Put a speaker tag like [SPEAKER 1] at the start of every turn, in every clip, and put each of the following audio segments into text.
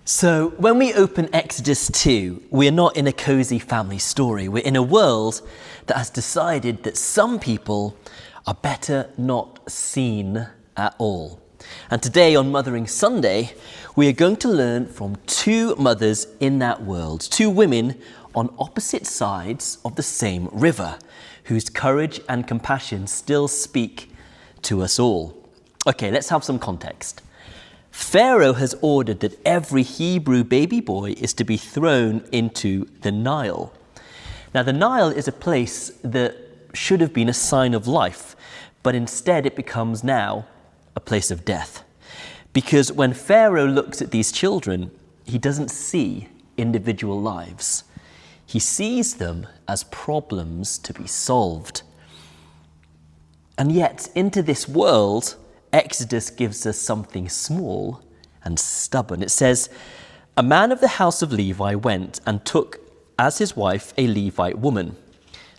[SPEAKER 1] So when we open Exodus 2, we're not in a cozy family story. We're in a world that has decided that some people are better not seen at all. And today on Mothering Sunday, we are going to learn from two mothers in that world, two women on opposite sides of the same river, whose courage and compassion still speak to us all. Okay, let's have some context. Pharaoh has ordered that every Hebrew baby boy is to be thrown into the Nile. Now, the Nile is a place that should have been a sign of life, but instead it becomes now a place of death. Because when Pharaoh looks at these children, he doesn't see individual lives. He sees them as problems to be solved. And yet, into this world, Exodus gives us something small and stubborn. It says, "A man of the house of Levi went and took as his wife a Levite woman,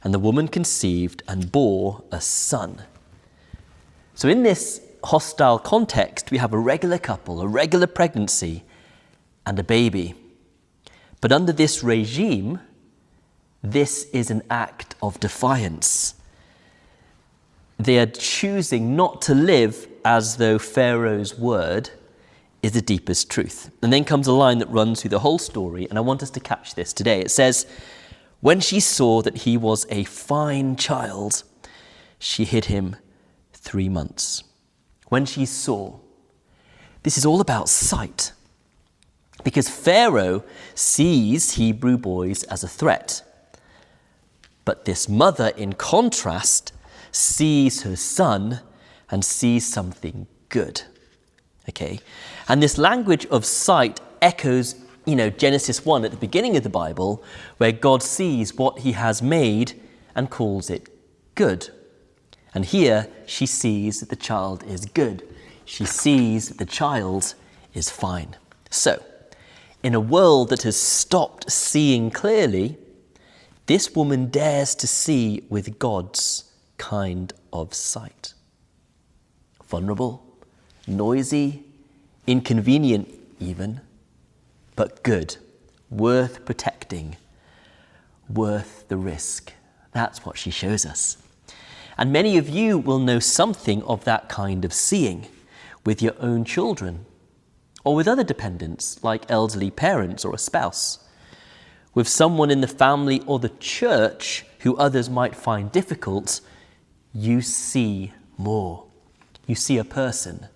[SPEAKER 1] and the woman conceived and bore a son." So in this hostile context, we have a regular couple, a regular pregnancy, and a baby. But under this regime, this is an act of defiance. They are choosing not to live as though Pharaoh's word is the deepest truth. And then comes a line that runs through the whole story, and I want us to catch this today. It says, "When she saw that he was a fine child, she hid him 3 months." When she saw, this is all about sight. Because Pharaoh sees Hebrew boys as a threat. But this mother, in contrast, sees her son and sees something good. Okay? And this language of sight echoes, Genesis 1 at the beginning of the Bible, where God sees what he has made and calls it good. And here she sees that the child is good. She sees that the child is fine. So, in a world that has stopped seeing clearly, this woman dares to see with God's kind of sight. Vulnerable, noisy, inconvenient even, but good, worth protecting, worth the risk. That's what she shows us. And many of you will know something of that kind of seeing with your own children, or with other dependents like elderly parents or a spouse, with someone in the family or the church who others might find difficult. You see more. You see a person,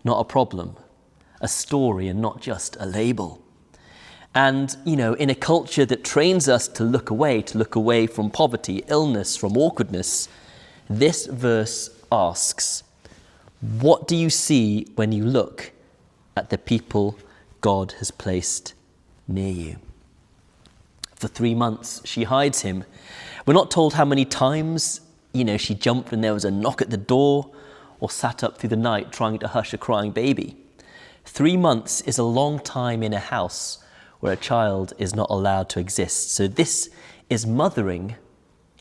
[SPEAKER 1] not a problem, a story and not just a label. And, in a culture that trains us to look away from poverty, illness, from awkwardness, this verse asks, what do you see when you look at the people God has placed near you? For 3 months, she hides him. We're not told how many times she jumped when there was a knock at the door or sat up through the night trying to hush a crying baby. 3 months is a long time in a house where a child is not allowed to exist. So this is mothering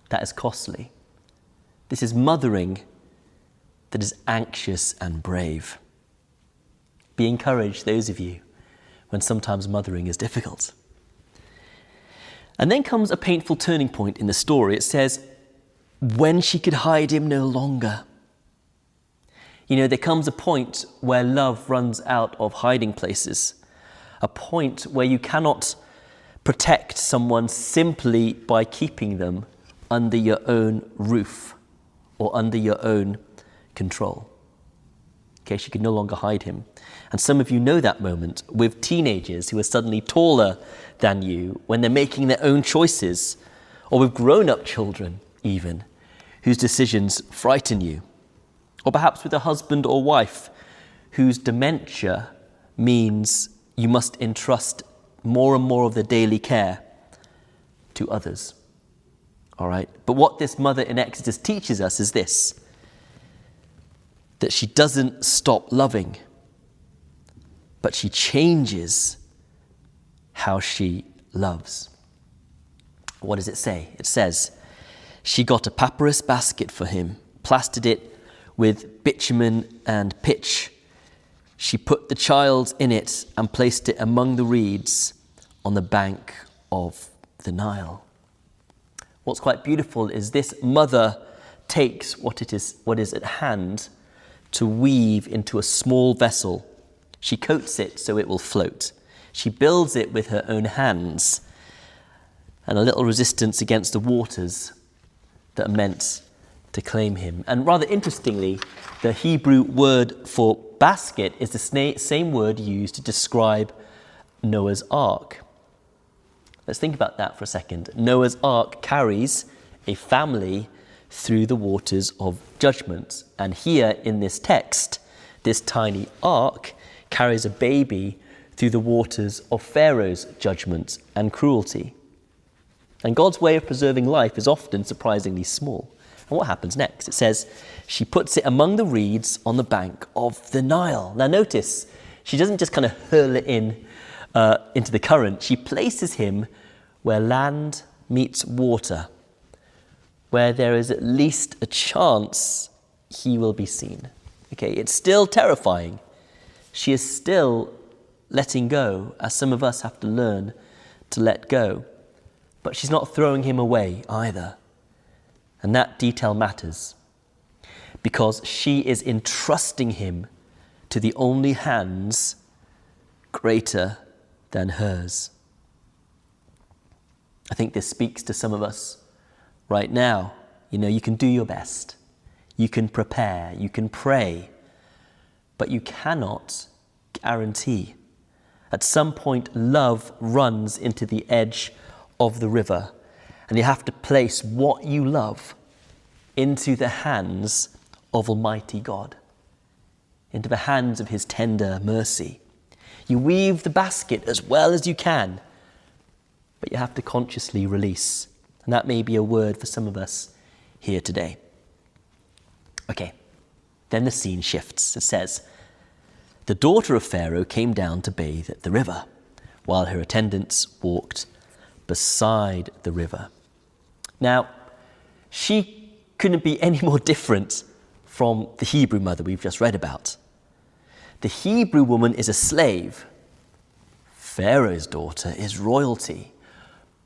[SPEAKER 1] that is costly. This is mothering that is anxious and brave. Be encouraged, those of you, when sometimes mothering is difficult. And then comes a painful turning point in the story. It says, when she could hide him no longer. There comes a point where love runs out of hiding places. A point where you cannot protect someone simply by keeping them under your own roof or under your own control. Okay, she could no longer hide him. And some of you know that moment with teenagers who are suddenly taller than you when they're making their own choices, or with grown-up children even, whose decisions frighten you. Or perhaps with a husband or wife whose dementia means you must entrust more and more of the daily care to others. All right? But what this mother in Exodus teaches us is this, that she doesn't stop loving, but she changes how she loves. What does it say? It says, she got a papyrus basket for him, plastered it with bitumen and pitch. She put the child in it and placed it among the reeds on the bank of the Nile. What's quite beautiful is this mother takes what is at hand to weave into a small vessel. She coats it so it will float. She builds it with her own hands and a little resistance against the waters that are meant to claim him. And rather interestingly, the Hebrew word for basket is the same word used to describe Noah's Ark. Let's think about that for a second. Noah's Ark carries a family through the waters of judgment. And here in this text, this tiny ark carries a baby through the waters of Pharaoh's judgment and cruelty. And God's way of preserving life is often surprisingly small. And what happens next? It says, she puts it among the reeds on the bank of the Nile. Now notice, she doesn't just kind of hurl it into the current. She places him where land meets water, where there is at least a chance he will be seen. Okay, it's still terrifying. She is still letting go, as some of us have to learn to let go. But she's not throwing him away either. And that detail matters, because she is entrusting him to the only hands greater than hers. I think this speaks to some of us right now. You know, you can do your best. You can prepare. You can pray. But you cannot guarantee. At some point, love runs into the edge of the river, and you have to place what you love into the hands of Almighty God, into the hands of his tender mercy. You weave the basket as well as you can, but you have to consciously release. And that may be a word for some of us here today. Okay, then the scene shifts. It says, the daughter of Pharaoh came down to bathe at the river, while her attendants walked beside the river. Now, she couldn't be any more different from the Hebrew mother we've just read about. The Hebrew woman is a slave. Pharaoh's daughter is royalty.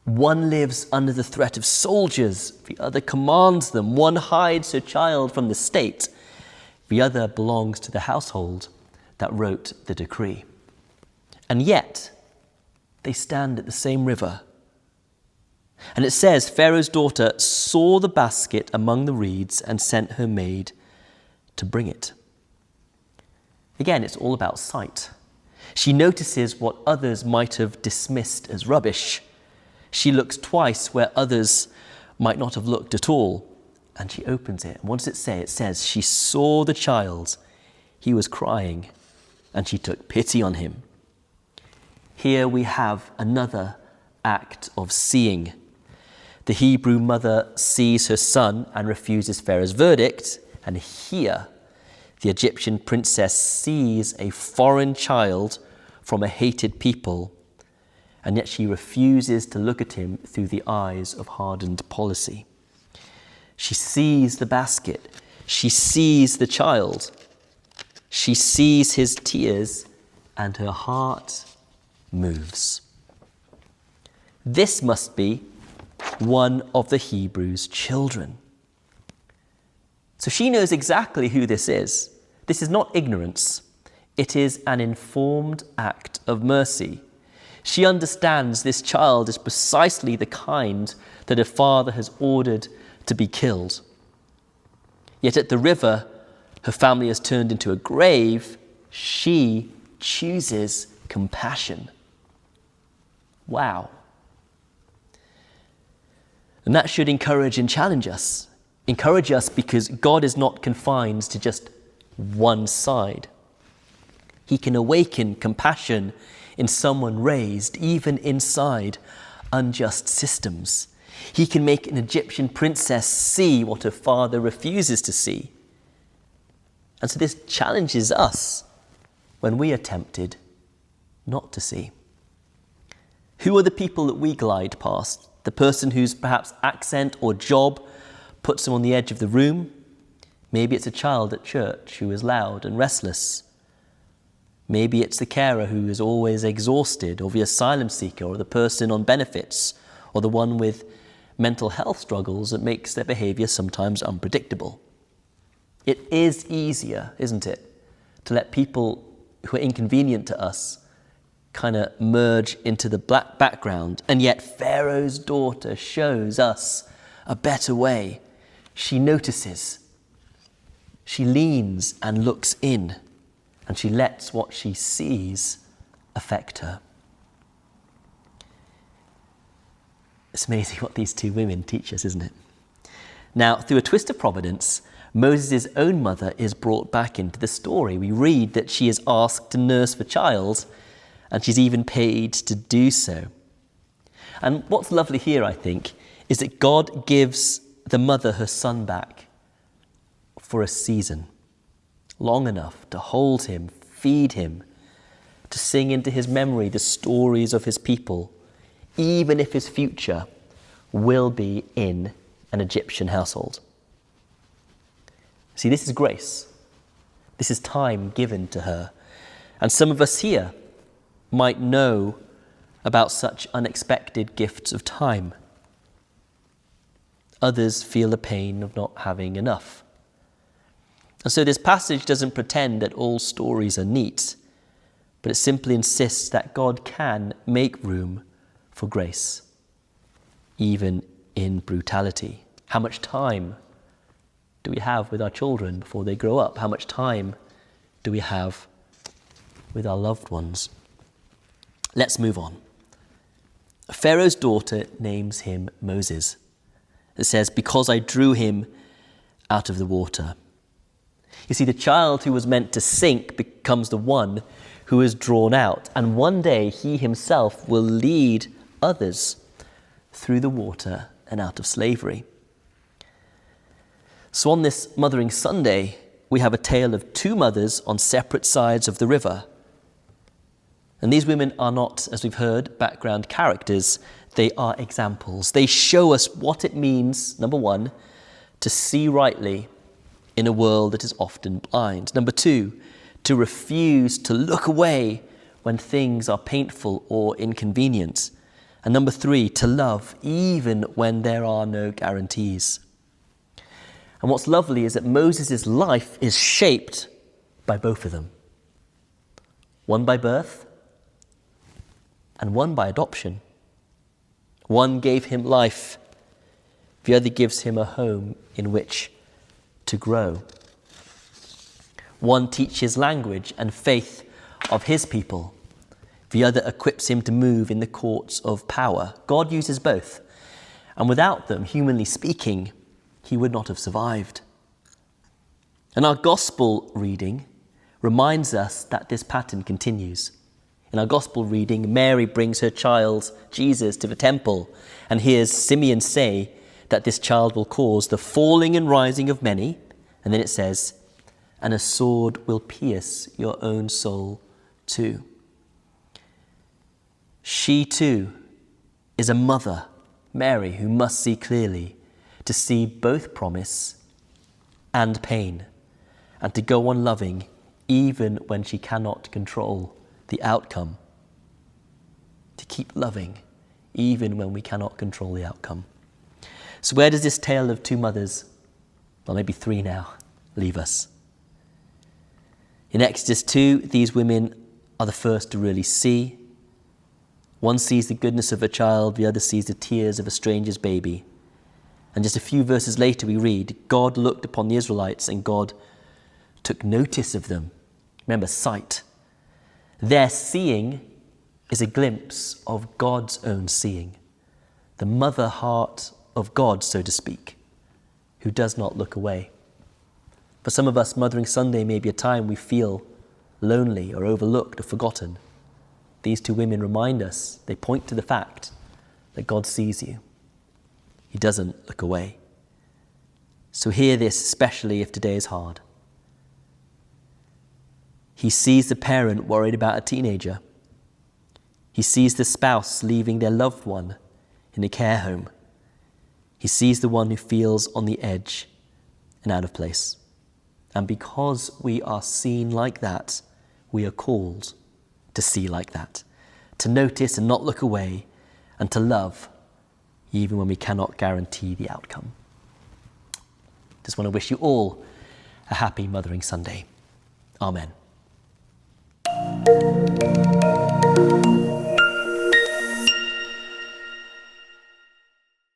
[SPEAKER 1] One lives under the threat of soldiers, the other commands them. One hides her child from the state, the other belongs to the household that wrote the decree. And yet, they stand at the same river. And it says, Pharaoh's daughter saw the basket among the reeds and sent her maid to bring it. Again, it's all about sight. She notices what others might have dismissed as rubbish. She looks twice where others might not have looked at all. And she opens it. And what does it say? It says, she saw the child. He was crying, and she took pity on him. Here we have another act of seeing. The Hebrew mother sees her son and refuses Pharaoh's verdict. And here, the Egyptian princess sees a foreign child from a hated people, and yet she refuses to look at him through the eyes of hardened policy. She sees the basket. She sees the child. She sees his tears, and her heart moves. This must be one of the Hebrews' children. So she knows exactly who this is. This is not ignorance. It is an informed act of mercy. She understands this child is precisely the kind that her father has ordered to be killed. Yet at the river, her family has turned into a grave. She chooses compassion. Wow. And that should encourage and challenge us. Encourage us because God is not confined to just one side. He can awaken compassion in someone raised even inside unjust systems. He can make an Egyptian princess see what her father refuses to see. And so this challenges us when we are tempted not to see. Who are the people that we glide past the person whose perhaps accent or job puts them on the edge of the room. Maybe it's a child at church who is loud and restless. Maybe it's the carer who is always exhausted, or the asylum seeker, or the person on benefits, or the one with mental health struggles that makes their behaviour sometimes unpredictable. It is easier, isn't it, to let people who are inconvenient to us kind of merge into the black background, and yet Pharaoh's daughter shows us a better way. She notices, she leans and looks in, and she lets what she sees affect her. It's amazing what these two women teach us, isn't it? Now, through a twist of providence, Moses' own mother is brought back into the story. We read that she is asked to nurse the child, and she's even paid to do so. And what's lovely here, I think, is that God gives the mother her son back for a season, long enough to hold him, feed him, to sing into his memory the stories of his people, even if his future will be in an Egyptian household. See, this is grace. This is time given to her. And some of us here might know about such unexpected gifts of time. Others feel the pain of not having enough. And so this passage doesn't pretend that all stories are neat, but it simply insists that God can make room for grace, even in brutality. How much time do we have with our children before they grow up? How much time do we have with our loved ones? Let's move on. Pharaoh's daughter names him Moses. It says, because I drew him out of the water. You see, the child who was meant to sink becomes the one who is drawn out. And one day he himself will lead others through the water and out of slavery. So on this Mothering Sunday, we have a tale of two mothers on separate sides of the river. And these women are not, as we've heard, background characters. They are examples. They show us what it means, number one, to see rightly in a world that is often blind. Number two, to refuse to look away when things are painful or inconvenient. And number three, to love even when there are no guarantees. And what's lovely is that Moses' life is shaped by both of them. One by birth and one by adoption. One gave him life, the other gives him a home in which to grow. One teaches language and faith of his people. The other equips him to move in the courts of power. God uses both. And without them, humanly speaking, he would not have survived. And our gospel reading reminds us that this pattern continues. In our gospel reading, Mary brings her child, Jesus, to the temple and hears Simeon say that this child will cause the falling and rising of many. And then it says, and a sword will pierce your own soul too. She too is a mother, Mary, who must see clearly, to see both promise and pain, and to go on loving even when she cannot control the outcome. To keep loving even when we cannot control the outcome. So where does this tale of two mothers, well maybe three now, leave us? In Exodus 2, these women are the first to really see. One sees the goodness of a child, the other sees the tears of a stranger's baby. And just a few verses later we read, God looked upon the Israelites and God took notice of them. Remember, sight. Their seeing is a glimpse of God's own seeing. The mother heart of God, so to speak, who does not look away. For some of us, Mothering Sunday may be a time we feel lonely or overlooked or forgotten. These two women remind us, they point to the fact that God sees you. He doesn't look away. So hear this, especially if today is hard. He sees the parent worried about a teenager. He sees the spouse leaving their loved one in a care home. He sees the one who feels on the edge and out of place. And because we are seen like that, we are called to see like that, to notice and not look away, and to love even when we cannot guarantee the outcome. Just want to wish you all a happy Mothering Sunday. Amen.